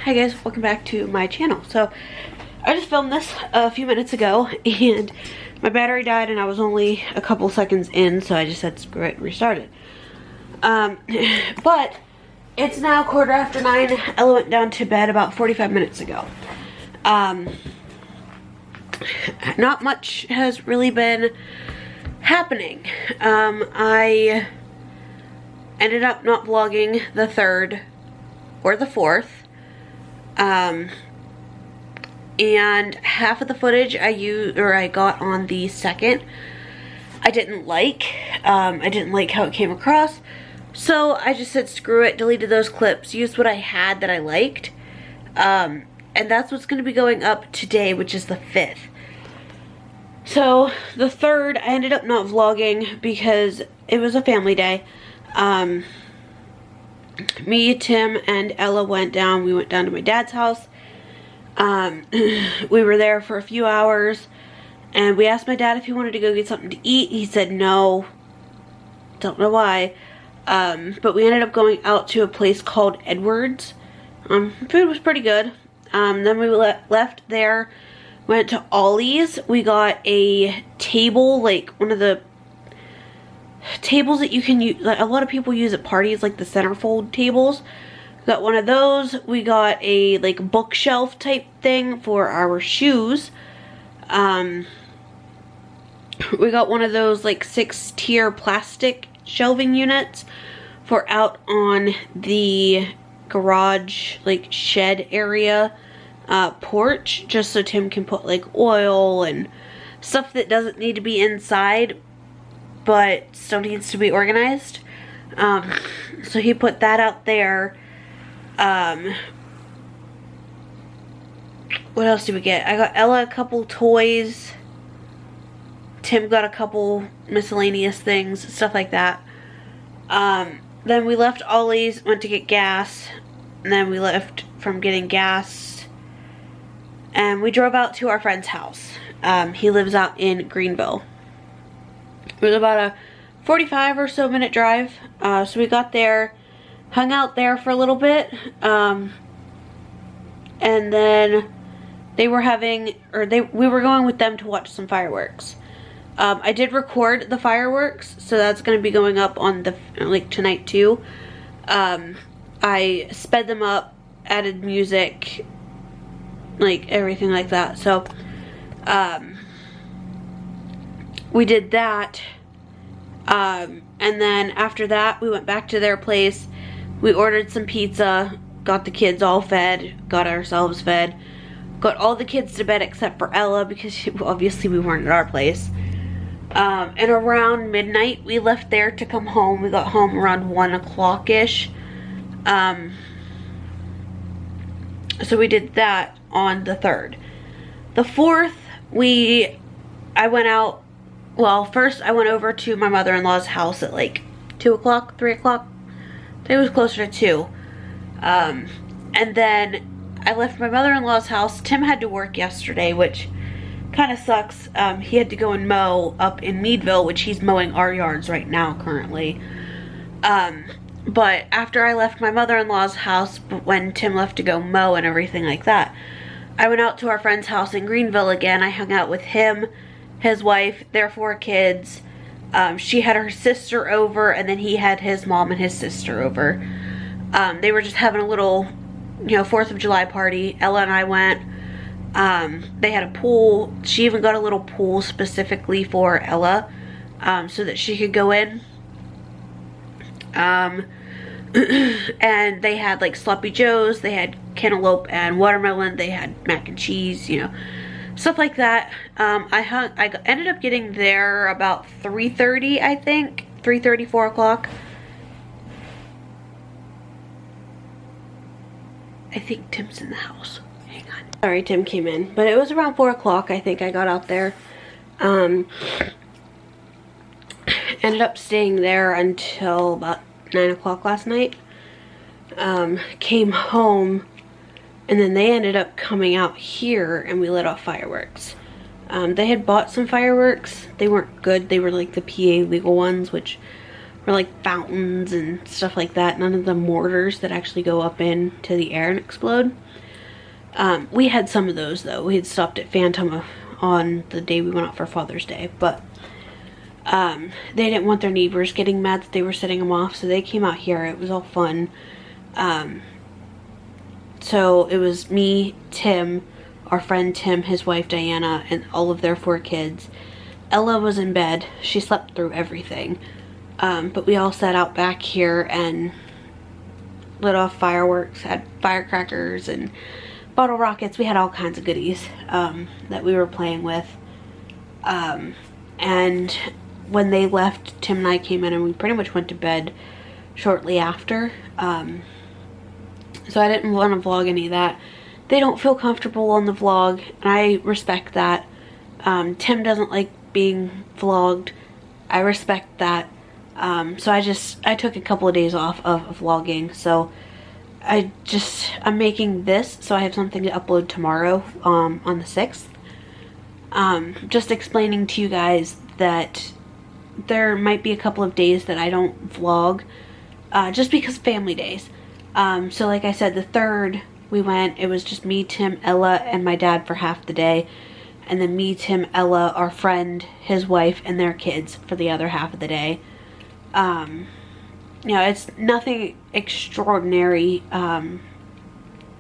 Hi guys, welcome back to my channel. So I just filmed this a few minutes ago and my battery died and I was only a couple seconds in, so I just said screw it and restarted. But it's now 9:15. Ella went down to bed about 45 minutes ago. Not much has really been happening. I ended up not vlogging the 3rd or the 4th. And half of the footage I got on the 2nd. I didn't like. I didn't like how it came across. So I just said screw it, deleted those clips, used what I had that I liked. And that's what's going to be going up today, which is the 5th. So the 3rd, I ended up not vlogging because it was a family day. Me, Tim, and Ella went down. We went down to my dad's house. We were there for a few hours, and we asked my dad if he wanted to go get something to eat. He said no. Don't know why. But we ended up going out to a place called Edwards. Food was pretty good. Then we left there, went to Ollie's. We got a table, like one of the tables that you can use, like a lot of people use at parties, like the centerfold tables. Got one of those. We got a like bookshelf type thing for our shoes. We got one of those like 6-tier plastic shelving units for out on the garage, like shed area porch, just so Tim can put like oil and stuff that doesn't need to be inside but still needs to be organized. So he put that out there. What else did we get? I got Ella a couple toys. Tim got a couple miscellaneous things, stuff like that. Then we left Ollie's, went to get gas. And then we left from getting gas. And we drove out to our friend's house. He lives out in Greenville. It was about a 45 or so minute drive. So we got there, hung out there for a little bit. And then they were having, we were going with them to watch some fireworks. I did record the fireworks, so that's going to be going up on the, like, tonight too. I sped them up, added music, like everything like that. So, we did that. And then after that, we went back to their place. We ordered some pizza, got the kids all fed, got ourselves fed, got all the kids to bed except for Ella because obviously we weren't at our place. And around midnight, we left there to come home. We got home around 1 o'clock-ish. So we did that on the 3rd. The 4th, I went out. Well, first I went over to my mother-in-law's house at like 2 o'clock, 3 o'clock. I think it was closer to 2. And then I left my mother-in-law's house. Tim had to work yesterday, which kind of sucks. He had to go and mow up in Meadville, which he's mowing our yards right now currently. But after I left my mother-in-law's house, when Tim left to go mow and everything like that, I went out to our friend's house in Greenville again. I hung out with him, his wife, their 4 kids. She had her sister over, and then he had his mom and his sister over. They were just having a little, 4th of July party. Ella and I went. They had a pool. She even got a little pool specifically for Ella, so that she could go in. And they had like sloppy joes, they had cantaloupe and watermelon, they had mac and cheese, stuff like that. I ended up getting there about 3:30, I think. 3:30, 4 o'clock. I think Tim's in the house. Hang on. Sorry, Tim came in. But it was around 4 o'clock, I think I got out there. Ended up staying there until about 9 o'clock last night. Came home, and then they ended up coming out here and we lit off fireworks. They had bought some fireworks. They weren't good. They were like the PA legal ones, which or like fountains and stuff like that. None of the mortars that actually go up into the air and explode. We had some of those though. We had stopped at Phantom on the day we went out for Father's Day, but they didn't want their neighbors getting mad that they were setting them off, so they came out here. It was all fun. So it was me, Tim, our friend Tim, his wife Diana, and all of their 4 kids. Ella was in bed. She slept through everything. But we all sat out back here and lit off fireworks, had firecrackers and bottle rockets. We had all kinds of goodies that we were playing with. And when they left, Tim and I came in and we pretty much went to bed shortly after. So I didn't want to vlog any of that. They don't feel comfortable on the vlog, and I respect that. Tim doesn't like being vlogged. I respect that. So I took a couple of days off of vlogging. So I'm making this so I have something to upload tomorrow on the 6th. Just explaining to you guys that there might be a couple of days that I don't vlog, just because family days. So like I said, the 3rd we went, it was just me, Tim, Ella, and my dad for half the day. And then me, Tim, Ella, our friend, his wife, and their kids for the other half of the day. You know, it's nothing extraordinary to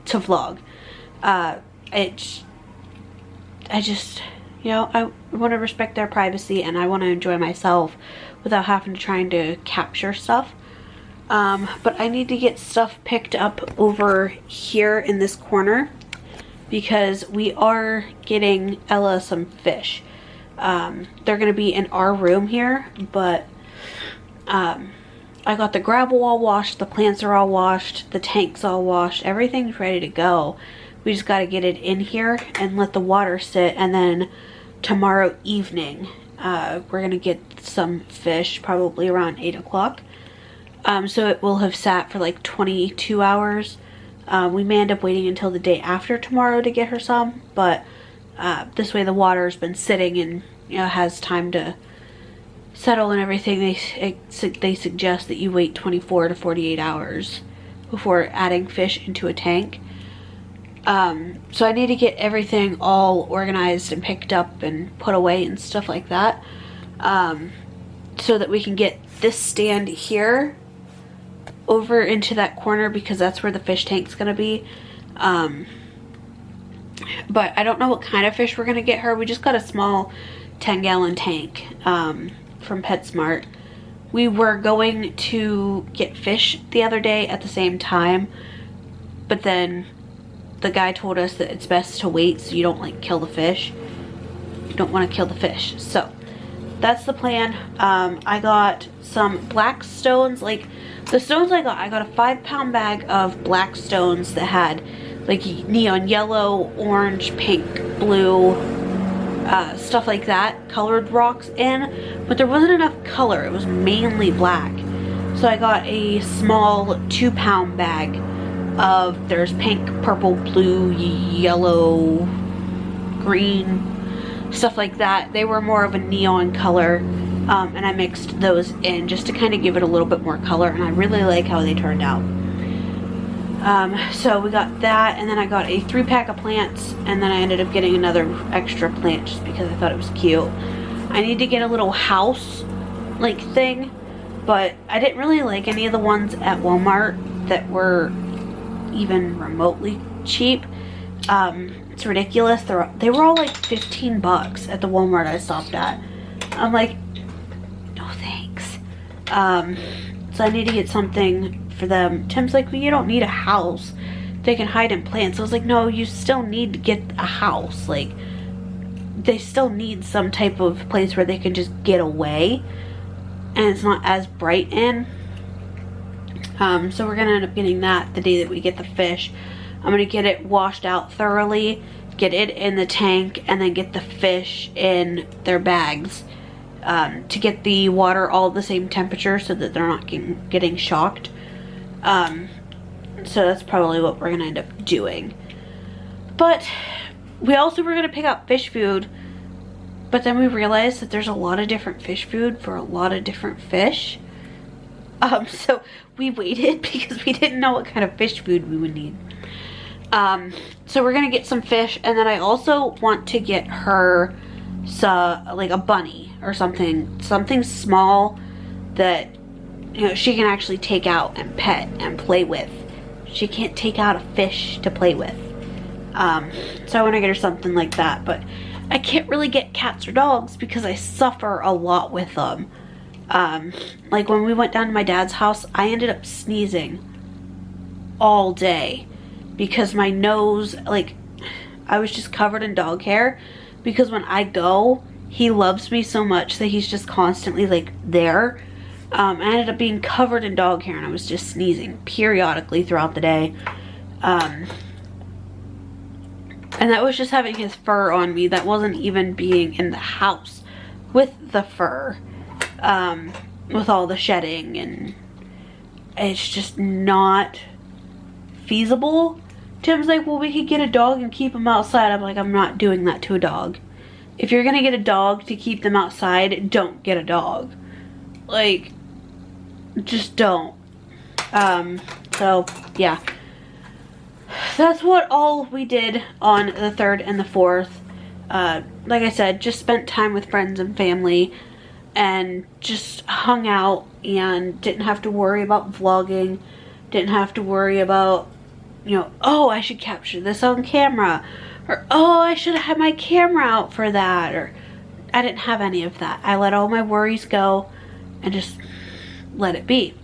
vlog. I just, you know, I want to respect their privacy, and I want to enjoy myself without having to trying to capture stuff. But I need to get stuff picked up over here in this corner because we are getting Ella some fish. They're going to be in our room here, but I got the gravel all washed, the plants are all washed, the tank's all washed, everything's ready to go. We just got to get it in here and let the water sit, and then tomorrow evening we're going to get some fish probably around 8 o'clock. So it will have sat for like 22 hours. We may end up waiting until the day after tomorrow to get her some, but this way the water's been sitting and, you know, has time to settle and everything. They suggest that you wait 24 to 48 hours before adding fish into a tank. So I need to get everything all organized and picked up and put away and stuff like that, so that we can get this stand here over into that corner, because that's where the fish tank's gonna be. But I don't know what kind of fish we're gonna get her. We just got a small 10-gallon tank from PetSmart. We were going to get fish the other day at the same time, but then the guy told us that it's best to wait so you don't like kill the fish. You don't want to kill the fish. So that's the plan. I got some black stones. Like the stones I got a 5-pound bag of black stones that had like neon yellow, orange, pink, blue, stuff like that, colored rocks in, but there wasn't enough color. It was mainly black. So I got a small 2-pound bag of, there's pink, purple, blue, yellow, green, stuff like that. They were more of a neon color, and I mixed those in just to kind of give it a little bit more color, and I really like how they turned out. So we got that, and then I got a 3-pack of plants, and then I ended up getting another extra plant just because I thought it was cute. I need to get a little house like thing, but I didn't really like any of the ones at Walmart that were even remotely cheap. It's ridiculous. They were all like 15 bucks at the Walmart I stopped at. I'm like, no thanks. So I need to get something for them. Tim's like, well, you don't need a house. They can hide in plants. I was like, no, you still need to get a house. Like, they still need some type of place where they can just get away and it's not as bright in. So we're gonna end up getting that the day that we get the fish. I'm gonna get it washed out thoroughly, get it in the tank, and then get the fish in their bags to get the water all the same temperature so that they're not getting shocked. So that's probably what we're gonna end up doing. But we also were gonna pick up fish food, but then we realized that there's a lot of different fish food for a lot of different fish. So we waited because we didn't know what kind of fish food we would need. So we're gonna get some fish, and then I also want to get her like a bunny or something small that, you know, she can actually take out and pet and play with. She can't take out a fish to play with. So I want to get her something like that, but I can't really get cats or dogs because I suffer a lot with them. Like when we went down to my dad's house, I ended up sneezing all day because my nose, like, I was just covered in dog hair, because when I go, he loves me so much that he's just constantly like there. I ended up being covered in dog hair, and I was just sneezing periodically throughout the day. And that was just having his fur on me. That wasn't even being in the house with the fur, with all the shedding, and it's just not feasible. Tim's like, well, we could get a dog and keep him outside. I'm like, I'm not doing that to a dog. If you're gonna get a dog to keep them outside, don't get a dog. Like, just don't. So yeah, that's what all we did on the 3rd and the 4th. Like I said, just spent time with friends and family and just hung out and didn't have to worry about vlogging, didn't have to worry about, you know, oh, I should capture this on camera, or oh, I should have had my camera out for that, or I didn't have any of that. I let all my worries go and just let it be.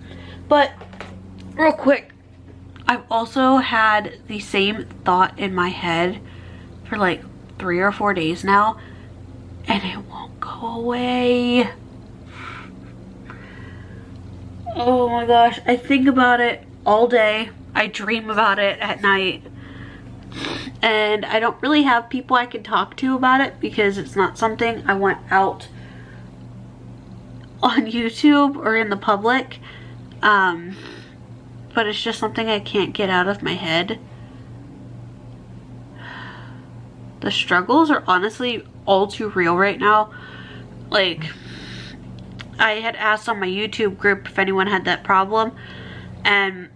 But real quick, I've also had the same thought in my head for like 3 or 4 days now, and it won't go away. Oh my gosh, I think about it all day. I dream about it at night. And I don't really have people I can talk to about it because it's not something I want out on YouTube or in the public. But it's just something I can't get out of my head. The struggles are honestly all too real right now. Like, I had asked on my YouTube group if anyone had that problem, and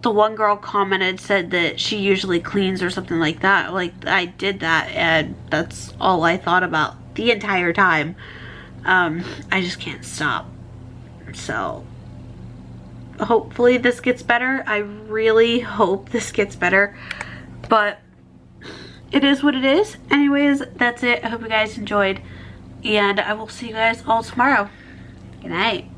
the one girl commented, said that she usually cleans or something like that. Like, I did that, and that's all I thought about the entire time. I just can't stop. So hopefully this gets better. I really hope this gets better, but it is what it is. Anyways, that's it. I hope you guys enjoyed, and I will see you guys all tomorrow. Good night.